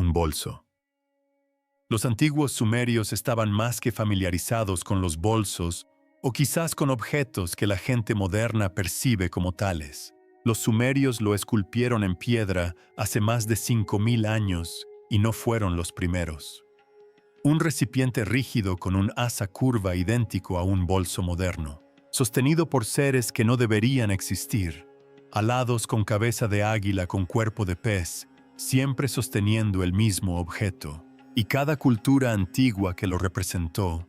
un bolso. Los antiguos sumerios estaban más que familiarizados con los bolsos o quizás con objetos que la gente moderna percibe como tales. Los sumerios lo esculpieron en piedra hace más de 5000 años y no fueron los primeros. Un recipiente rígido con un asa curva idéntico a un bolso moderno, sostenido por seres que no deberían existir, alados con cabeza de águila con cuerpo de pez, siempre sosteniendo el mismo objeto. Y cada cultura antigua que lo representó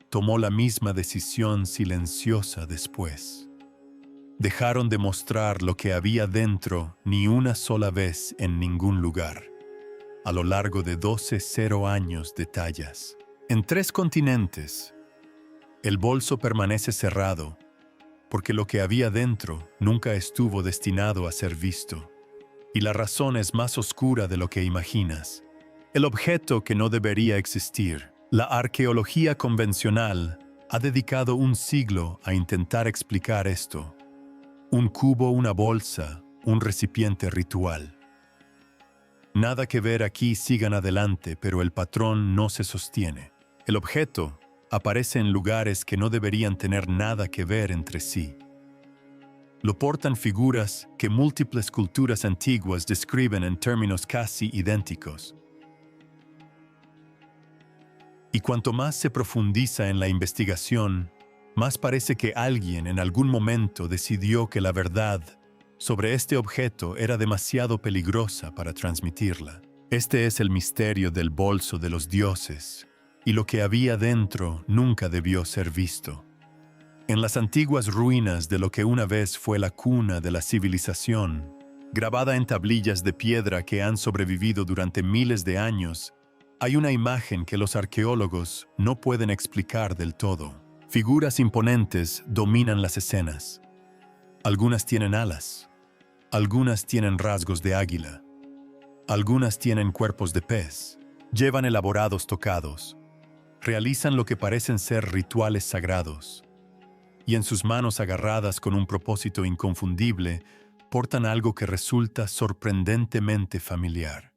tomó la misma decisión silenciosa después. Dejaron de mostrar lo que había dentro ni una sola vez en ningún lugar, a lo largo de 12 años de tallas. En 3 continentes, el bolso permanece cerrado, porque lo que había dentro nunca estuvo destinado a ser visto. Y la razón es más oscura de lo que imaginas. El objeto que no debería existir. La arqueología convencional ha dedicado un siglo a intentar explicar esto. Un cubo, una bolsa, un recipiente ritual. Nada que ver aquí, sigan adelante, pero el patrón no se sostiene. El objeto aparece en lugares que no deberían tener nada que ver entre sí. Lo portan figuras que múltiples culturas antiguas describen en términos casi idénticos. Y cuanto más se profundiza en la investigación, más parece que alguien en algún momento decidió que la verdad sobre este objeto era demasiado peligrosa para transmitirla. Este es el misterio del bolso de los dioses, y lo que había dentro nunca debió ser visto. En las antiguas ruinas de lo que una vez fue la cuna de la civilización, grabada en tablillas de piedra que han sobrevivido durante miles de años, hay una imagen que los arqueólogos no pueden explicar del todo. Figuras imponentes dominan las escenas. Algunas tienen alas, algunas tienen rasgos de águila, algunas tienen cuerpos de pez, llevan elaborados tocados, realizan lo que parecen ser rituales sagrados, y en sus manos agarradas con un propósito inconfundible, portan algo que resulta sorprendentemente familiar.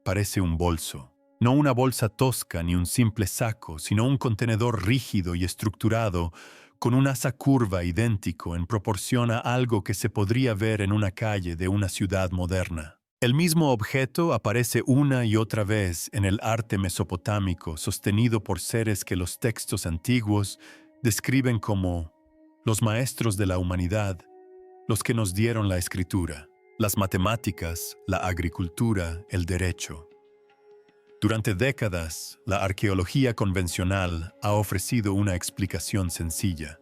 Parece un bolso. No una bolsa tosca ni un simple saco, sino un contenedor rígido y estructurado, con un asa curva idéntico en proporción a algo que se podría ver en una calle de una ciudad moderna. El mismo objeto aparece una y otra vez en el arte mesopotámico, sostenido por seres que los textos antiguos describen como los maestros de la humanidad, los que nos dieron la escritura, las matemáticas, la agricultura, el derecho. Durante décadas, la arqueología convencional ha ofrecido una explicación sencilla.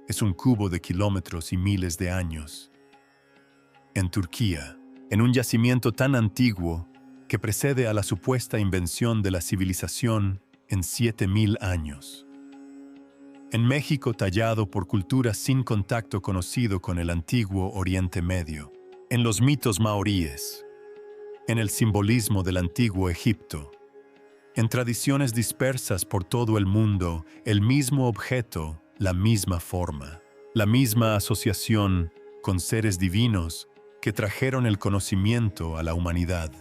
Es un cubo de kilómetros y miles de años. En Turquía, en un yacimiento tan antiguo que precede a la supuesta invención de la civilización en 7000 años. En México, tallado por culturas sin contacto conocido con el antiguo Oriente Medio. En los mitos maoríes. En el simbolismo del antiguo Egipto. En tradiciones dispersas por todo el mundo, el mismo objeto, la misma forma, la misma asociación con seres divinos que trajeron el conocimiento a la humanidad.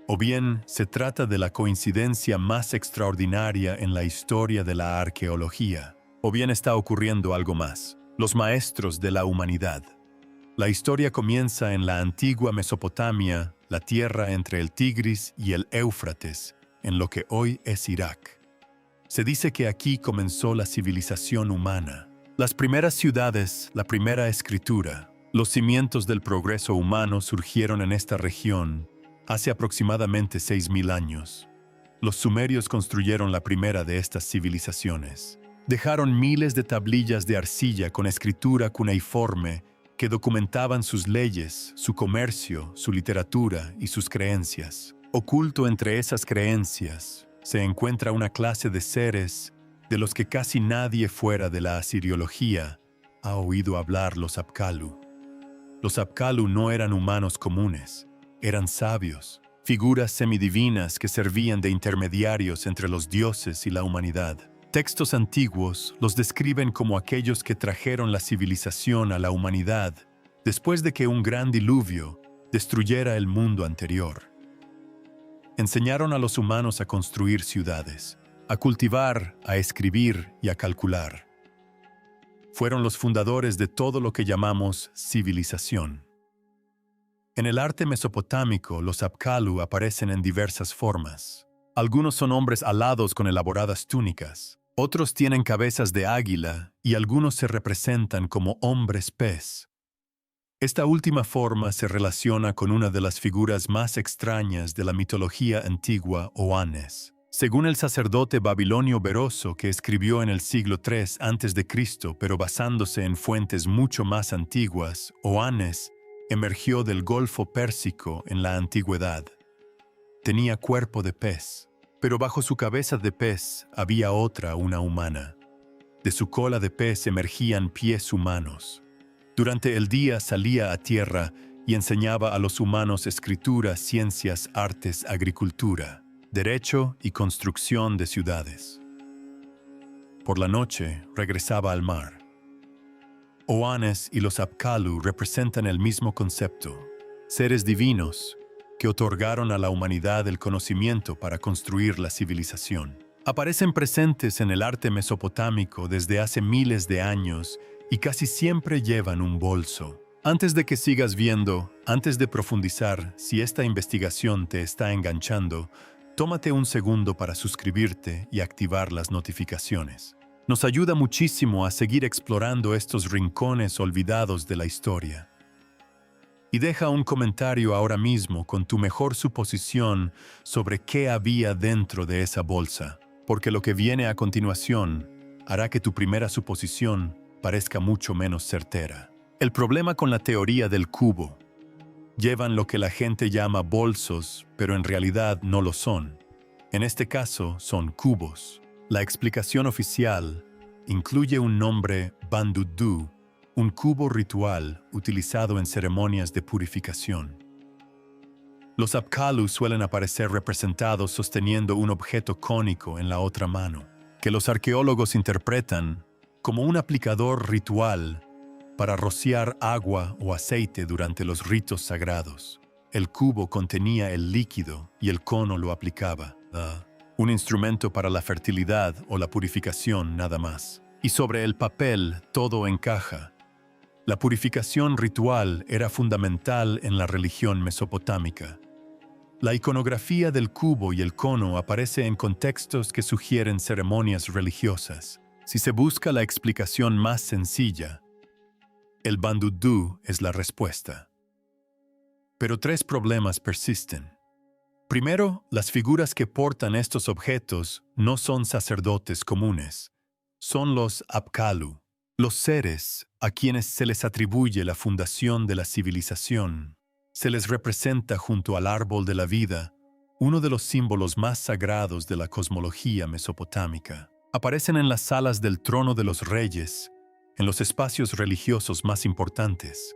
O bien se trata de la coincidencia más extraordinaria en la historia de la arqueología, o bien está ocurriendo algo más. Los maestros de la humanidad. La historia comienza en la antigua Mesopotamia, la tierra entre el Tigris y el Éufrates, en lo que hoy es Irak. Se dice que aquí comenzó la civilización humana. Las primeras ciudades, la primera escritura, los cimientos del progreso humano surgieron en esta región hace aproximadamente 6000 años. Los sumerios construyeron la primera de estas civilizaciones. Dejaron miles de tablillas de arcilla con escritura cuneiforme que documentaban sus leyes, su comercio, su literatura y sus creencias. Oculto entre esas creencias se encuentra una clase de seres de los que casi nadie fuera de la asiriología ha oído hablar: los Apkallu. Los Apkallu no eran humanos comunes, eran sabios, figuras semidivinas que servían de intermediarios entre los dioses y la humanidad. Textos antiguos los describen como aquellos que trajeron la civilización a la humanidad después de que un gran diluvio destruyera el mundo anterior. Enseñaron a los humanos a construir ciudades, a cultivar, a escribir y a calcular. Fueron los fundadores de todo lo que llamamos civilización. En el arte mesopotámico, los Apkallu aparecen en diversas formas. Algunos son hombres alados con elaboradas túnicas, otros tienen cabezas de águila y algunos se representan como hombres pez. Esta última forma se relaciona con una de las figuras más extrañas de la mitología antigua, Oannes. Según el sacerdote babilonio Beroso, que escribió en el siglo III a.C., pero basándose en fuentes mucho más antiguas, Oannes emergió del Golfo Pérsico en la antigüedad. Tenía cuerpo de pez, pero bajo su cabeza de pez había una humana. De su cola de pez emergían pies humanos. Durante el día salía a tierra y enseñaba a los humanos escritura, ciencias, artes, agricultura, derecho y construcción de ciudades. Por la noche regresaba al mar. Oannes y los Apkallu representan el mismo concepto, seres divinos que otorgaron a la humanidad el conocimiento para construir la civilización. Aparecen presentes en el arte mesopotámico desde hace miles de años y casi siempre llevan un bolso. Antes de que sigas viendo, antes de profundizar, si esta investigación te está enganchando, tómate un segundo para suscribirte y activar las notificaciones. Nos ayuda muchísimo a seguir explorando estos rincones olvidados de la historia. Y deja un comentario ahora mismo con tu mejor suposición sobre qué había dentro de esa bolsa, porque lo que viene a continuación hará que tu primera suposición parezca mucho menos certera. El problema con la teoría del cubo. Llevan lo que la gente llama bolsos, pero en realidad no lo son. En este caso, son cubos. La explicación oficial incluye un nombre Bandudu, un cubo ritual utilizado en ceremonias de purificación. Los Apkallu suelen aparecer representados sosteniendo un objeto cónico en la otra mano, que los arqueólogos interpretan como un aplicador ritual para rociar agua o aceite durante los ritos sagrados. El cubo contenía el líquido y el cono lo aplicaba. Un instrumento para la fertilidad o la purificación nada más. Y sobre el papel todo encaja. La purificación ritual era fundamental en la religión mesopotámica. La iconografía del cubo y el cono aparece en contextos que sugieren ceremonias religiosas. Si se busca la explicación más sencilla, el Bandudu es la respuesta. Pero tres problemas persisten. Primero, las figuras que portan estos objetos no son sacerdotes comunes, son los Apkallu, los seres a quienes se les atribuye la fundación de la civilización. Se les representa junto al árbol de la vida, uno de los símbolos más sagrados de la cosmología mesopotámica. Aparecen en las salas del trono de los reyes, en los espacios religiosos más importantes.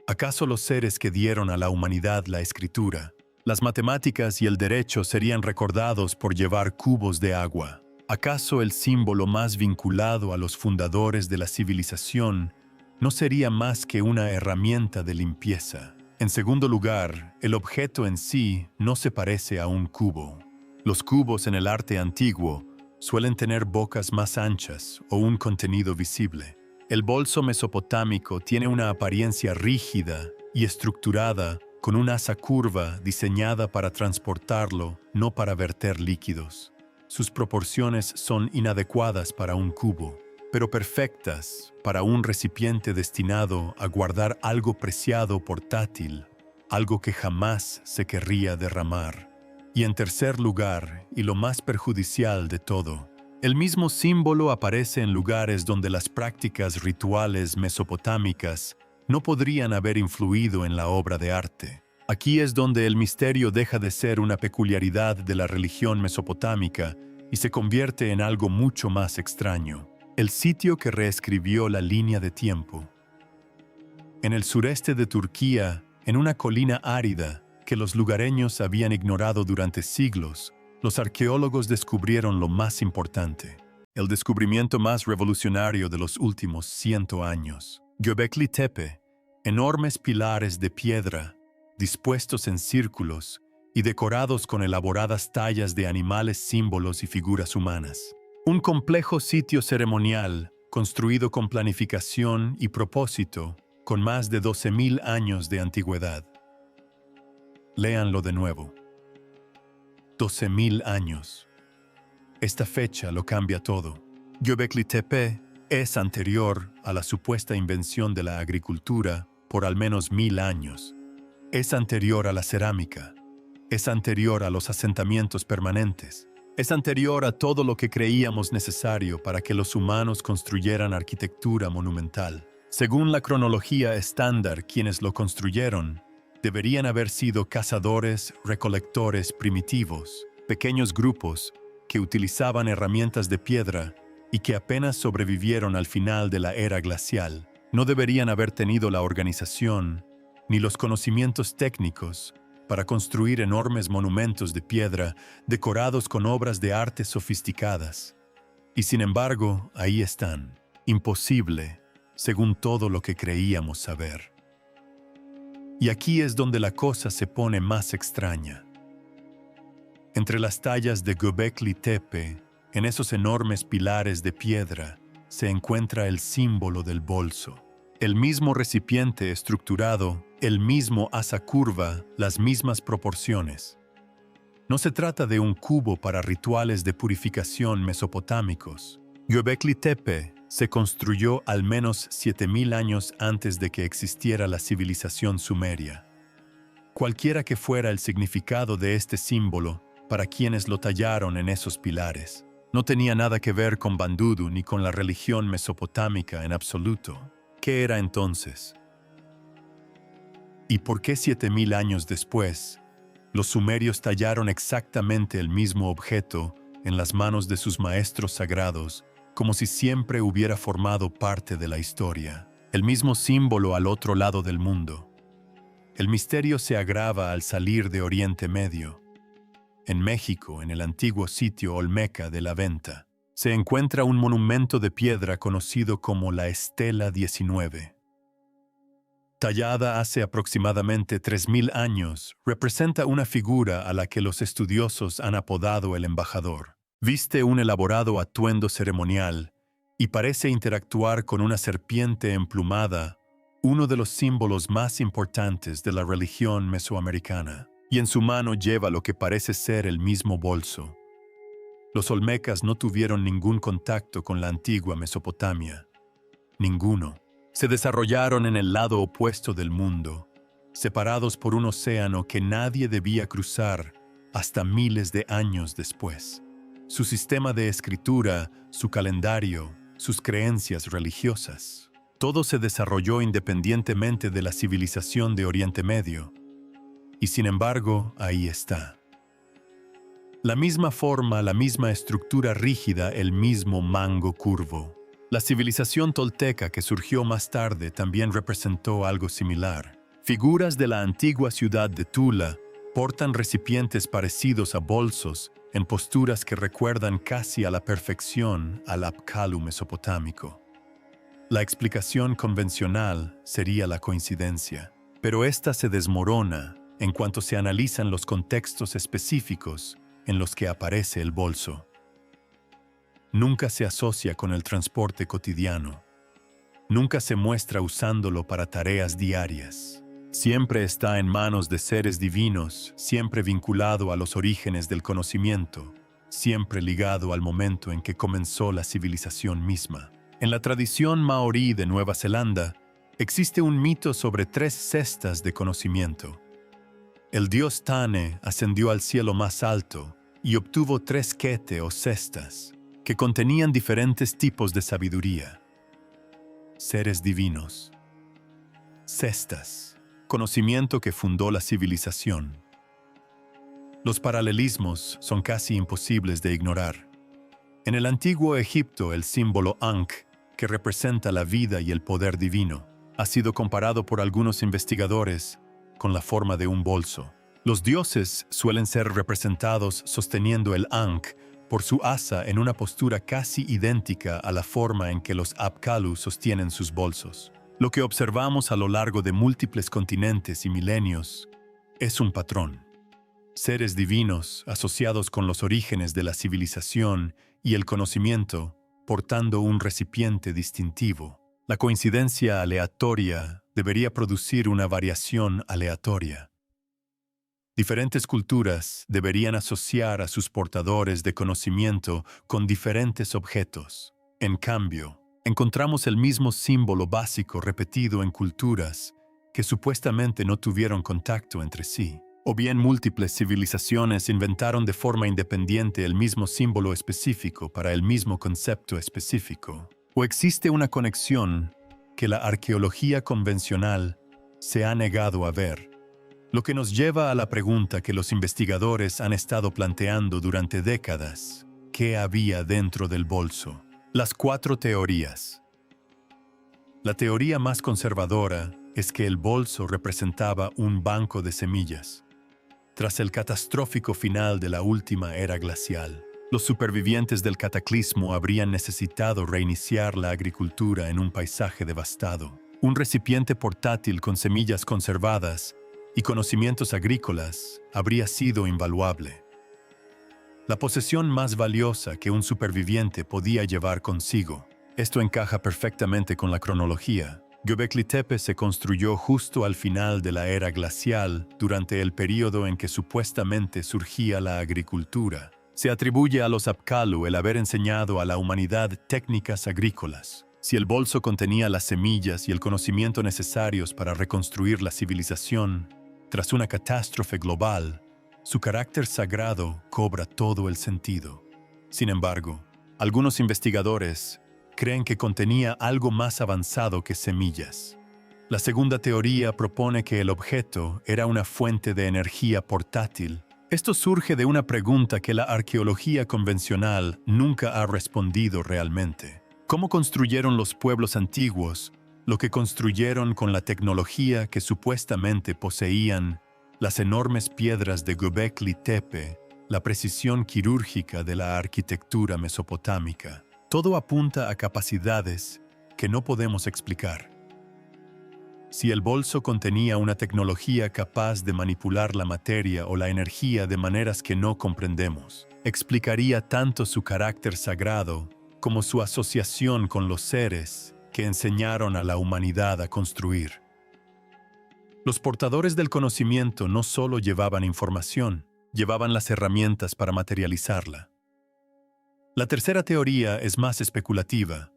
¿Acaso los seres que dieron a la humanidad la escritura, las matemáticas y el derecho serían recordados por llevar cubos de agua? ¿Acaso el símbolo más vinculado a los fundadores de la civilización no sería más que una herramienta de limpieza? En segundo lugar, el objeto en sí no se parece a un cubo. Los cubos en el arte antiguo suelen tener bocas más anchas o un contenido visible. El bolso mesopotámico tiene una apariencia rígida y estructurada con un asa curva diseñada para transportarlo, no para verter líquidos. Sus proporciones son inadecuadas para un cubo, pero perfectas para un recipiente destinado a guardar algo preciado portátil, algo que jamás se querría derramar. Y en tercer lugar, y lo más perjudicial de todo, el mismo símbolo aparece en lugares donde las prácticas rituales mesopotámicas no podrían haber influido en la obra de arte. Aquí es donde el misterio deja de ser una peculiaridad de la religión mesopotámica y se convierte en algo mucho más extraño. El sitio que reescribió la línea de tiempo. En el sureste de Turquía, en una colina árida que los lugareños habían ignorado durante siglos, los arqueólogos descubrieron lo más importante, el descubrimiento más revolucionario de los últimos 100 años. Göbekli Tepe, enormes pilares de piedra, dispuestos en círculos y decorados con elaboradas tallas de animales, símbolos y figuras humanas. Un complejo sitio ceremonial construido con planificación y propósito, con más de 12.000 años de antigüedad. Léanlo de nuevo. 12.000 años. Esta fecha lo cambia todo. Göbekli Tepe es anterior a la supuesta invención de la agricultura por al menos 1.000 años. Es anterior a la cerámica. Es anterior a los asentamientos permanentes. Es anterior a todo lo que creíamos necesario para que los humanos construyeran arquitectura monumental. Según la cronología estándar, quienes lo construyeron deberían haber sido cazadores, recolectores primitivos, pequeños grupos que utilizaban herramientas de piedra y que apenas sobrevivieron al final de la era glacial. No deberían haber tenido la organización ni los conocimientos técnicos para construir enormes monumentos de piedra decorados con obras de arte sofisticadas. Y sin embargo, ahí están, imposible, según todo lo que creíamos saber. Y aquí es donde la cosa se pone más extraña. Entre las tallas de Göbekli Tepe, en esos enormes pilares de piedra, se encuentra el símbolo del bolso. El mismo recipiente estructurado, el mismo asa curva, las mismas proporciones. No se trata de un cubo para rituales de purificación mesopotámicos. Göbekli Tepe se construyó al menos 7.000 años antes de que existiera la civilización sumeria. Cualquiera que fuera el significado de este símbolo para quienes lo tallaron en esos pilares, no tenía nada que ver con Bandudu ni con la religión mesopotámica en absoluto. ¿Qué era entonces? ¿Y por qué 7.000 años después, los sumerios tallaron exactamente el mismo objeto en las manos de sus maestros sagrados, como si siempre hubiera formado parte de la historia? El mismo símbolo al otro lado del mundo. El misterio se agrava al salir de Oriente Medio. En México, en el antiguo sitio Olmeca de la Venta, se encuentra un monumento de piedra conocido como la Estela 19. Tallada hace aproximadamente 3.000 años, representa una figura a la que los estudiosos han apodado el embajador. Viste un elaborado atuendo ceremonial y parece interactuar con una serpiente emplumada, uno de los símbolos más importantes de la religión mesoamericana. Y en su mano lleva lo que parece ser el mismo bolso. Los olmecas no tuvieron ningún contacto con la antigua Mesopotamia. Ninguno. Se desarrollaron en el lado opuesto del mundo, separados por un océano que nadie debía cruzar hasta miles de años después. Su sistema de escritura, su calendario, sus creencias religiosas, todo se desarrolló independientemente de la civilización de Oriente Medio. Y sin embargo, ahí está. La misma forma, la misma estructura rígida, el mismo mango curvo. La civilización tolteca que surgió más tarde también representó algo similar. Figuras de la antigua ciudad de Tula portan recipientes parecidos a bolsos en posturas que recuerdan casi a la perfección al Apkallu mesopotámico. La explicación convencional sería la coincidencia, pero esta se desmorona en cuanto se analizan los contextos específicos en los que aparece el bolso. Nunca se asocia con el transporte cotidiano. Nunca se muestra usándolo para tareas diarias. Siempre está en manos de seres divinos, siempre vinculado a los orígenes del conocimiento, siempre ligado al momento en que comenzó la civilización misma. En la tradición maorí de Nueva Zelanda, existe un mito sobre 3 cestas de conocimiento. El dios Tane ascendió al cielo más alto y obtuvo 3 kete o cestas, que contenían diferentes tipos de sabiduría. Seres divinos. Cestas. Conocimiento que fundó la civilización. Los paralelismos son casi imposibles de ignorar. En el antiguo Egipto, el símbolo Ankh, que representa la vida y el poder divino, ha sido comparado por algunos investigadores con la forma de un bolso. Los dioses suelen ser representados sosteniendo el Ankh por su asa en una postura casi idéntica a la forma en que los Apkallu sostienen sus bolsos. Lo que observamos a lo largo de múltiples continentes y milenios es un patrón. seres divinos asociados con los orígenes de la civilización y el conocimiento, portando un recipiente distintivo. La coincidencia aleatoria debería producir una variación aleatoria. Diferentes culturas deberían asociar a sus portadores de conocimiento con diferentes objetos. En cambio, encontramos el mismo símbolo básico repetido en culturas que supuestamente no tuvieron contacto entre sí. O bien múltiples civilizaciones inventaron de forma independiente el mismo símbolo específico para el mismo concepto específico. O existe una conexión que la arqueología convencional se ha negado a ver. Lo que nos lleva a la pregunta que los investigadores han estado planteando durante décadas: ¿qué había dentro del bolso? Las 4 teorías. La teoría más conservadora es que el bolso representaba un banco de semillas. Tras el catastrófico final de la última era glacial, los supervivientes del cataclismo habrían necesitado reiniciar la agricultura en un paisaje devastado. Un recipiente portátil con semillas conservadas y conocimientos agrícolas habría sido invaluable. La posesión más valiosa que un superviviente podía llevar consigo. Esto encaja perfectamente con la cronología. Göbekli Tepe se construyó justo al final de la era glacial, durante el período en que supuestamente surgía la agricultura. Se atribuye a los Apkallu el haber enseñado a la humanidad técnicas agrícolas. Si el bolso contenía las semillas y el conocimiento necesarios para reconstruir la civilización, tras una catástrofe global, su carácter sagrado cobra todo el sentido. Sin embargo, algunos investigadores creen que contenía algo más avanzado que semillas. La segunda teoría propone que el objeto era una fuente de energía portátil. Esto surge de una pregunta que la arqueología convencional nunca ha respondido realmente. ¿Cómo construyeron los pueblos antiguos lo que construyeron con la tecnología que supuestamente poseían? Las enormes piedras de Göbekli Tepe, la precisión quirúrgica de la arquitectura mesopotámica. Todo apunta a capacidades que no podemos explicar. Si el bolso contenía una tecnología capaz de manipular la materia o la energía de maneras que no comprendemos, explicaría tanto su carácter sagrado como su asociación con los seres que enseñaron a la humanidad a construir. Los portadores del conocimiento no solo llevaban información, llevaban las herramientas para materializarla. La tercera teoría es más especulativa.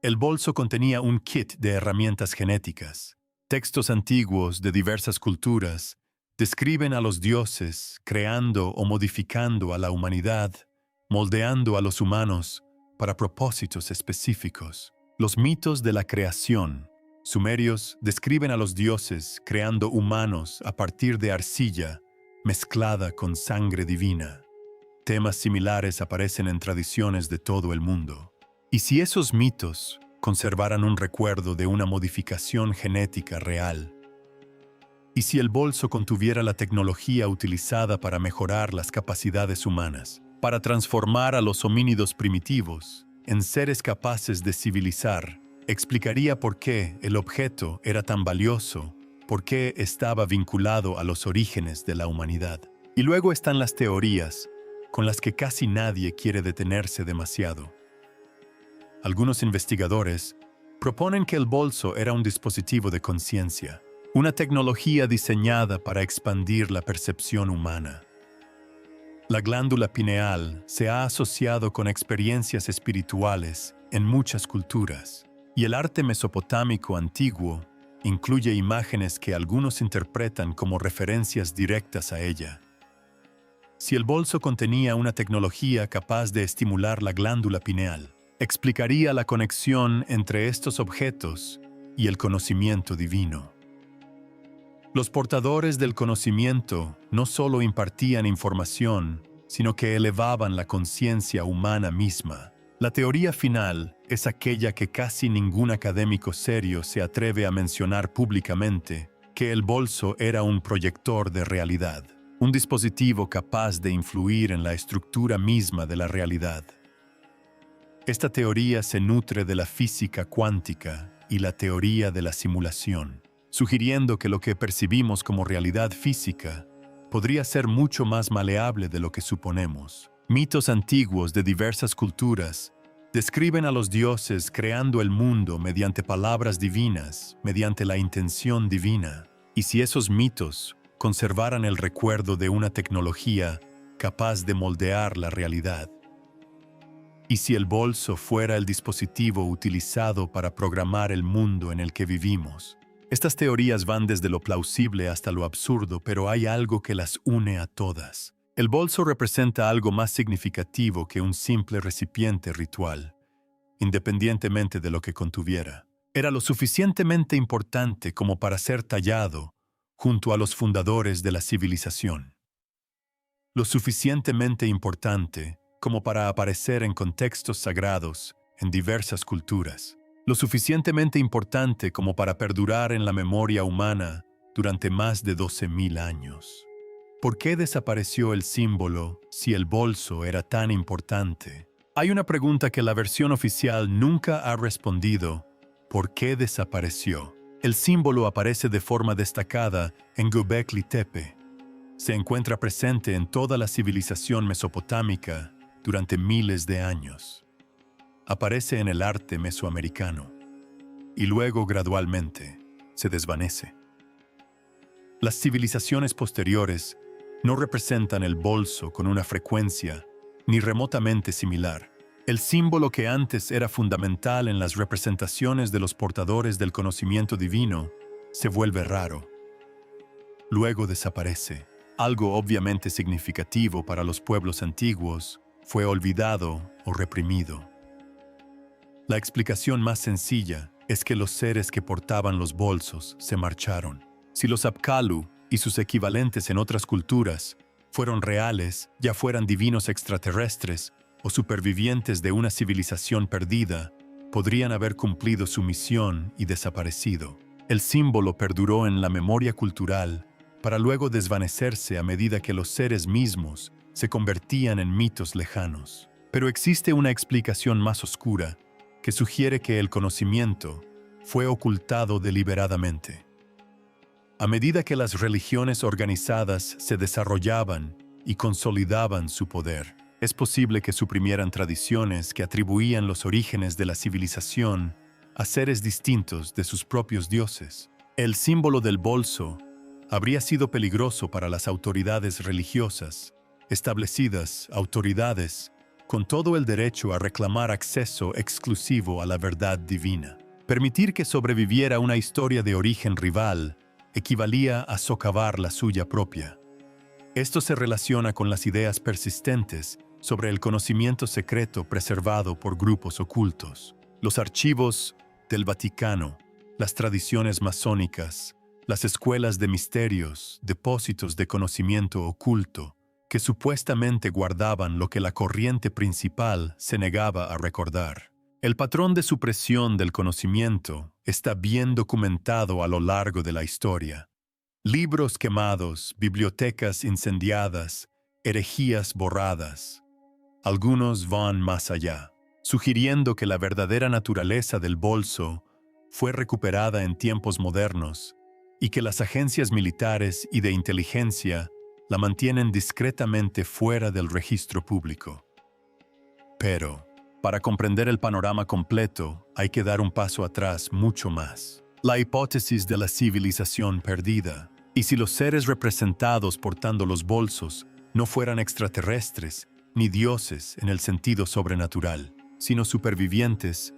El bolso contenía un kit de herramientas genéticas. Textos antiguos de diversas culturas describen a los dioses creando o modificando a la humanidad, moldeando a los humanos para propósitos específicos. Los mitos de la creación sumerios describen a los dioses creando humanos a partir de arcilla mezclada con sangre divina. Temas similares aparecen en tradiciones de todo el mundo. ¿Y si esos mitos conservaran un recuerdo de una modificación genética real? ¿Y si el bolso contuviera la tecnología utilizada para mejorar las capacidades humanas, para transformar a los homínidos primitivos en seres capaces de civilizar? Explicaría por qué el objeto era tan valioso, por qué estaba vinculado a los orígenes de la humanidad. Y luego están las teorías, con las que casi nadie quiere detenerse demasiado. Algunos investigadores proponen que el bolso era un dispositivo de conciencia, una tecnología diseñada para expandir la percepción humana. La glándula pineal se ha asociado con experiencias espirituales en muchas culturas, y el arte mesopotámico antiguo incluye imágenes que algunos interpretan como referencias directas a ella. Si el bolso contenía una tecnología capaz de estimular la glándula pineal, explicaría la conexión entre estos objetos y el conocimiento divino. Los portadores del conocimiento no solo impartían información, sino que elevaban la conciencia humana misma. La teoría final es aquella que casi ningún académico serio se atreve a mencionar públicamente, que el bolso era un proyector de realidad, un dispositivo capaz de influir en la estructura misma de la realidad. Esta teoría se nutre de la física cuántica y la teoría de la simulación, sugiriendo que lo que percibimos como realidad física podría ser mucho más maleable de lo que suponemos. Mitos antiguos de diversas culturas describen a los dioses creando el mundo mediante palabras divinas, mediante la intención divina. Y si esos mitos conservaran el recuerdo de una tecnología capaz de moldear la realidad, y si el bolso fuera el dispositivo utilizado para programar el mundo en el que vivimos. Estas teorías van desde lo plausible hasta lo absurdo, pero hay algo que las une a todas. El bolso representa algo más significativo que un simple recipiente ritual, independientemente de lo que contuviera. Era lo suficientemente importante como para ser tallado junto a los fundadores de la civilización. Lo suficientemente importante como para aparecer en contextos sagrados en diversas culturas. Lo suficientemente importante como para perdurar en la memoria humana durante más de 12.000 años. ¿Por qué desapareció el símbolo si el bolso era tan importante? Hay una pregunta que la versión oficial nunca ha respondido. ¿Por qué desapareció? El símbolo aparece de forma destacada en Göbekli Tepe. Se encuentra presente en toda la civilización mesopotámica durante miles de años. Aparece en el arte mesoamericano y luego gradualmente se desvanece. Las civilizaciones posteriores no representan el bolso con una frecuencia ni remotamente similar. El símbolo que antes era fundamental en las representaciones de los portadores del conocimiento divino se vuelve raro. Luego desaparece. Algo obviamente significativo para los pueblos antiguos fue olvidado o reprimido. La explicación más sencilla es que los seres que portaban los bolsos se marcharon. Si los Apkallu y sus equivalentes en otras culturas fueron reales, ya fueran divinos extraterrestres o supervivientes de una civilización perdida, podrían haber cumplido su misión y desaparecido. El símbolo perduró en la memoria cultural para luego desvanecerse a medida que los seres mismos se convertían en mitos lejanos. Pero existe una explicación más oscura que sugiere que el conocimiento fue ocultado deliberadamente. A medida que las religiones organizadas se desarrollaban y consolidaban su poder, es posible que suprimieran tradiciones que atribuían los orígenes de la civilización a seres distintos de sus propios dioses. El símbolo del bolso habría sido peligroso para las autoridades religiosas, establecidas autoridades con todo el derecho a reclamar acceso exclusivo a la verdad divina. Permitir que sobreviviera una historia de origen rival equivalía a socavar la suya propia. Esto se relaciona con las ideas persistentes sobre el conocimiento secreto preservado por grupos ocultos. Los archivos del Vaticano, las tradiciones masónicas, las escuelas de misterios, depósitos de conocimiento oculto, que supuestamente guardaban lo que la corriente principal se negaba a recordar. El patrón de supresión del conocimiento está bien documentado a lo largo de la historia. Libros quemados, bibliotecas incendiadas, herejías borradas. Algunos van más allá, sugiriendo que la verdadera naturaleza del bolso fue recuperada en tiempos modernos y que las agencias militares y de inteligencia la mantienen discretamente fuera del registro público. Pero, para comprender el panorama completo, hay que dar un paso atrás mucho más. La hipótesis de la civilización perdida. Y si los seres representados portando los bolsos no fueran extraterrestres, ni dioses en el sentido sobrenatural, sino supervivientes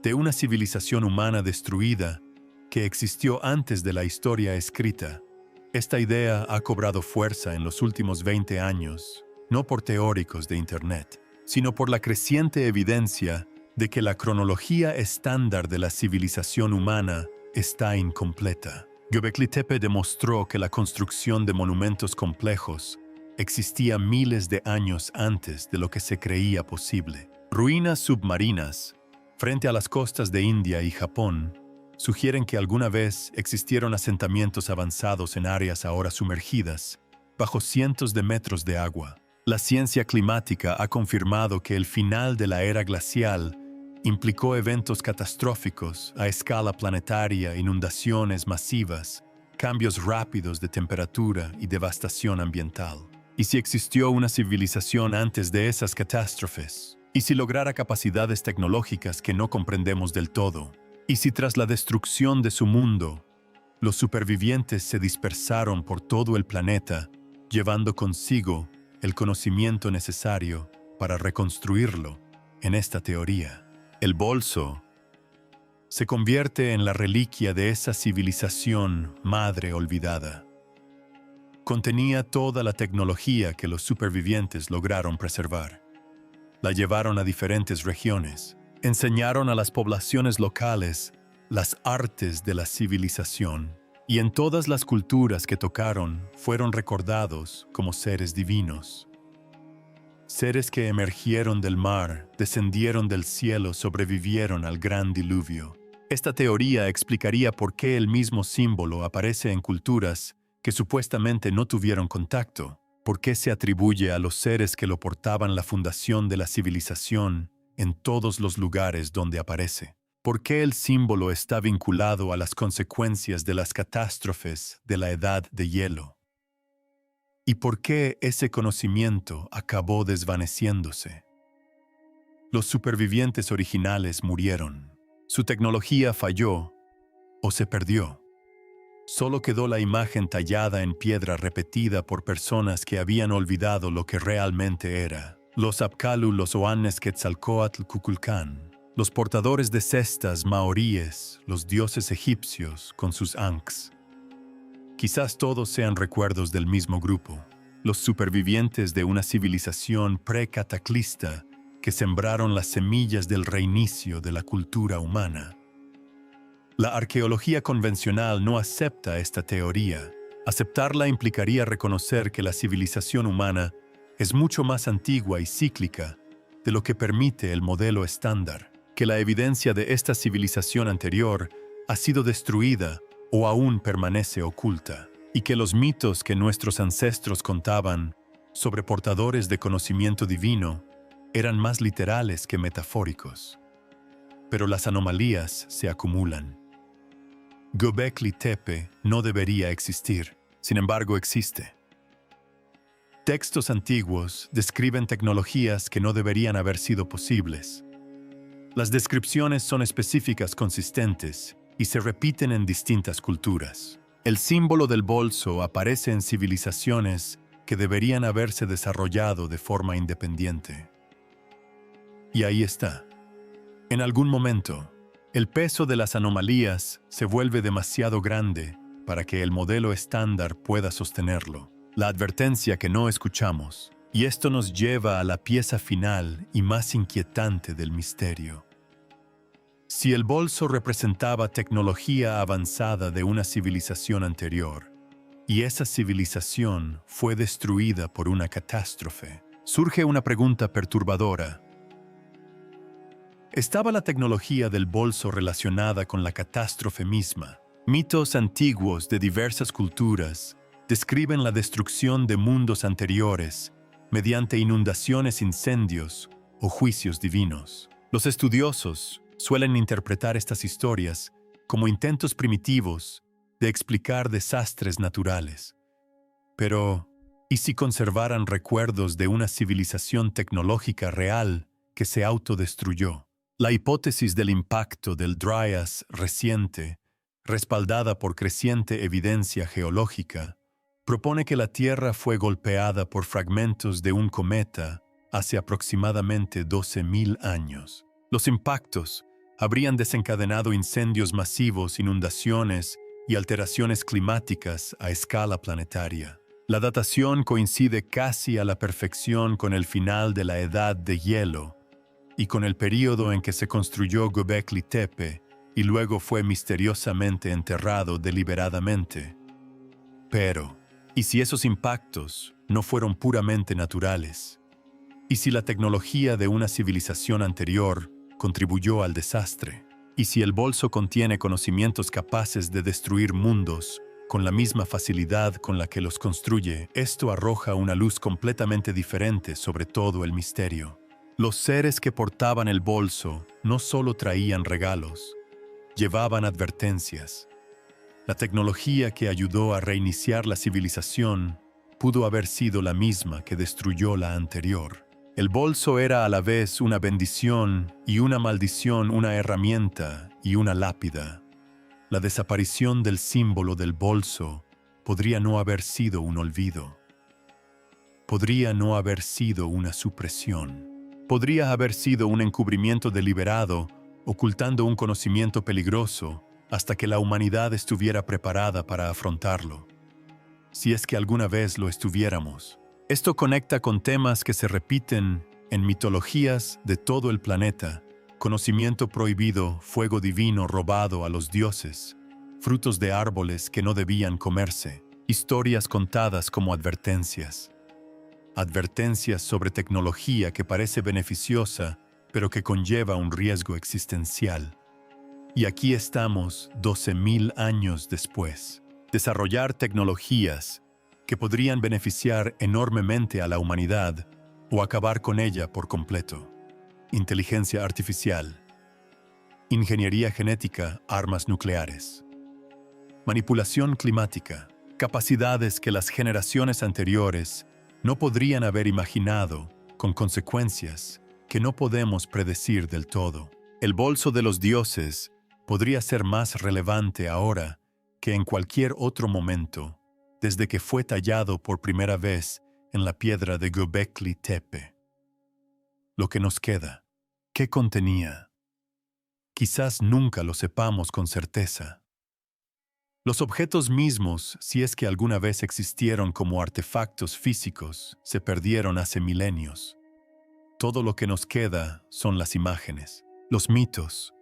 de una civilización humana destruida que existió antes de la historia escrita. Esta idea ha cobrado fuerza en los últimos 20 años, no por teóricos de Internet, sino por la creciente evidencia de que la cronología estándar de la civilización humana está incompleta. Göbekli Tepe demostró que la construcción de monumentos complejos existía miles de años antes de lo que se creía posible. Ruinas submarinas, frente a las costas de India y Japón, sugieren que alguna vez existieron asentamientos avanzados en áreas ahora sumergidas, bajo cientos de metros de agua. La ciencia climática ha confirmado que el final de la era glacial implicó eventos catastróficos a escala planetaria, inundaciones masivas cambios rápidos de temperatura y devastación ambiental. ¿Y si existió una civilización antes de esas catástrofes? ¿Y si lograra capacidades tecnológicas que no comprendemos del todo? ¿Y si tras la destrucción de su mundo, los supervivientes se dispersaron por todo el planeta, llevando consigo el conocimiento necesario para reconstruirlo? En esta teoría, el bolso se convierte en la reliquia de esa civilización madre olvidada. Contenía toda la tecnología que los supervivientes lograron preservar. La llevaron a diferentes regiones, enseñaron a las poblaciones locales las artes de la civilización, y en todas las culturas que tocaron fueron recordados como seres divinos. Seres que emergieron del mar, descendieron del cielo, sobrevivieron al gran diluvio. Esta teoría explicaría por qué el mismo símbolo aparece en culturas que supuestamente no tuvieron contacto, por qué se atribuye a los seres que lo portaban la fundación de la civilización en todos los lugares donde aparece. ¿Por qué el símbolo está vinculado a las consecuencias de las catástrofes de la edad de hielo? ¿Y por qué ese conocimiento acabó desvaneciéndose? Los supervivientes originales murieron. Su tecnología falló o se perdió. Solo quedó la imagen tallada en piedra repetida por personas que habían olvidado lo que realmente era. Los Apkallu, los Oannes Quetzalcóatl Kukulcán, los portadores de cestas maoríes, los dioses egipcios con sus Ankhs. Quizás todos sean recuerdos del mismo grupo, los supervivientes de una civilización pre-cataclista que sembraron las semillas del reinicio de la cultura humana. La arqueología convencional no acepta esta teoría. Aceptarla implicaría reconocer que la civilización humana es mucho más antigua y cíclica de lo que permite el modelo estándar, que la evidencia de esta civilización anterior ha sido destruida o aún permanece oculta, y que los mitos que nuestros ancestros contaban sobre portadores de conocimiento divino eran más literales que metafóricos. Pero las anomalías se acumulan. Göbekli Tepe no debería existir, sin embargo existe. Textos antiguos describen tecnologías que no deberían haber sido posibles. Las descripciones son específicas, consistentes, y se repiten en distintas culturas. El símbolo del bolso aparece en civilizaciones que deberían haberse desarrollado de forma independiente. Y ahí está. En algún momento, el peso de las anomalías se vuelve demasiado grande para que el modelo estándar pueda sostenerlo. La advertencia que no escuchamos, y esto nos lleva a la pieza final y más inquietante del misterio. Si el bolso representaba tecnología avanzada de una civilización anterior, y esa civilización fue destruida por una catástrofe, surge una pregunta perturbadora. ¿Estaba la tecnología del bolso relacionada con la catástrofe misma? Mitos antiguos de diversas culturas describen la destrucción de mundos anteriores mediante inundaciones, incendios o juicios divinos. Los estudiosos suelen interpretar estas historias como intentos primitivos de explicar desastres naturales. Pero, ¿y si conservaran recuerdos de una civilización tecnológica real que se autodestruyó? La hipótesis del impacto del Dryas reciente, respaldada por creciente evidencia geológica, propone que la Tierra fue golpeada por fragmentos de un cometa hace aproximadamente 12.000 años. Los impactos habrían desencadenado incendios masivos, inundaciones y alteraciones climáticas a escala planetaria. La datación coincide casi a la perfección con el final de la Edad de Hielo y con el período en que se construyó Göbekli Tepe y luego fue misteriosamente enterrado deliberadamente. Pero, ¿y si esos impactos no fueron puramente naturales? ¿Y si la tecnología de una civilización anterior contribuyó al desastre? ¿Y si el bolso contiene conocimientos capaces de destruir mundos con la misma facilidad con la que los construye? Esto arroja una luz completamente diferente sobre todo el misterio. Los seres que portaban el bolso no solo traían regalos, llevaban advertencias. La tecnología que ayudó a reiniciar la civilización pudo haber sido la misma que destruyó la anterior. El bolso era a la vez una bendición y una maldición, una herramienta y una lápida. La desaparición del símbolo del bolso podría no haber sido un olvido. Podría no haber sido una supresión. Podría haber sido un encubrimiento deliberado, ocultando un conocimiento peligroso hasta que la humanidad estuviera preparada para afrontarlo. Si es que alguna vez lo estuviéramos. Esto conecta con temas que se repiten en mitologías de todo el planeta: conocimiento prohibido, fuego divino robado a los dioses, frutos de árboles que no debían comerse, historias contadas como advertencias. Advertencias sobre tecnología que parece beneficiosa, pero que conlleva un riesgo existencial. Y aquí estamos 12.000 años después. Desarrollar tecnologías que podrían beneficiar enormemente a la humanidad o acabar con ella por completo. Inteligencia artificial, ingeniería genética, armas nucleares, manipulación climática, capacidades que las generaciones anteriores no podrían haber imaginado, con consecuencias que no podemos predecir del todo. El bolso de los dioses podría ser más relevante ahora que en cualquier otro momento, desde que fue tallado por primera vez en la piedra de Göbekli Tepe. Lo que nos queda, ¿qué contenía? Quizás nunca lo sepamos con certeza. Los objetos mismos, si es que alguna vez existieron como artefactos físicos, se perdieron hace milenios. Todo lo que nos queda son las imágenes, los mitos,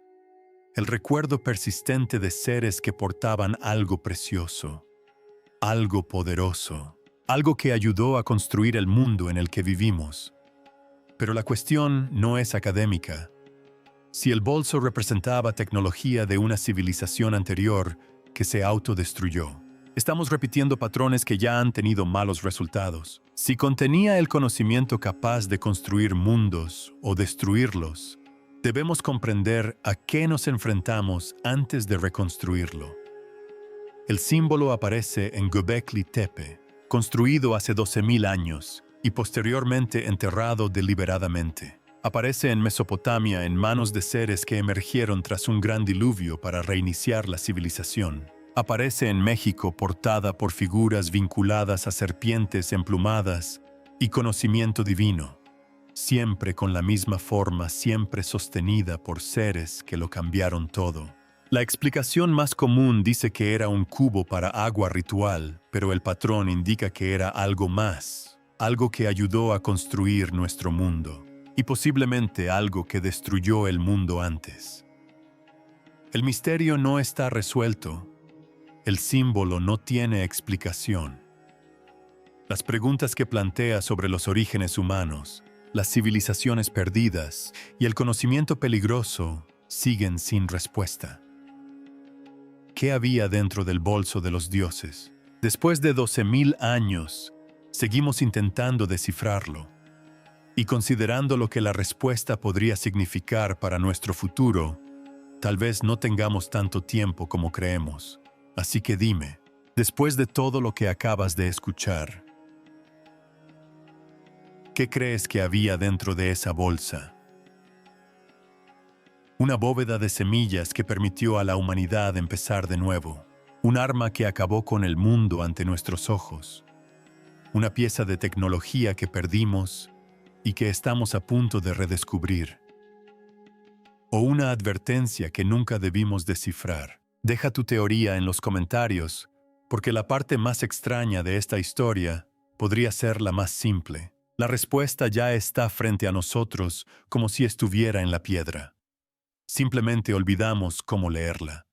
el recuerdo persistente de seres que portaban algo precioso, algo poderoso, algo que ayudó a construir el mundo en el que vivimos. Pero la cuestión no es académica. Si el bolso representaba tecnología de una civilización anterior que se autodestruyó, estamos repitiendo patrones que ya han tenido malos resultados. Si contenía el conocimiento capaz de construir mundos o destruirlos, debemos comprender a qué nos enfrentamos antes de reconstruirlo. El símbolo aparece en Göbekli Tepe, construido hace 12.000 años y posteriormente enterrado deliberadamente. Aparece en Mesopotamia en manos de seres que emergieron tras un gran diluvio para reiniciar la civilización. Aparece en México portada por figuras vinculadas a serpientes emplumadas y conocimiento divino, siempre con la misma forma, siempre sostenida por seres que lo cambiaron todo. La explicación más común dice que era un cubo para agua ritual, pero el patrón indica que era algo más, algo que ayudó a construir nuestro mundo, y posiblemente algo que destruyó el mundo antes. El misterio no está resuelto. El símbolo no tiene explicación. Las preguntas que plantea sobre los orígenes humanos, las civilizaciones perdidas y el conocimiento peligroso siguen sin respuesta. ¿Qué había dentro del bolso de los dioses? Después de 12.000 años, seguimos intentando descifrarlo. Y considerando lo que la respuesta podría significar para nuestro futuro, tal vez no tengamos tanto tiempo como creemos. Así que dime, después de todo lo que acabas de escuchar, ¿qué crees que había dentro de esa bolsa? Una bóveda de semillas que permitió a la humanidad empezar de nuevo. Un arma que acabó con el mundo ante nuestros ojos. Una pieza de tecnología que perdimos y que estamos a punto de redescubrir. O una advertencia que nunca debimos descifrar. Deja tu teoría en los comentarios, porque la parte más extraña de esta historia podría ser la más simple. La respuesta ya está frente a nosotros como si estuviera en la piedra. Simplemente olvidamos cómo leerla.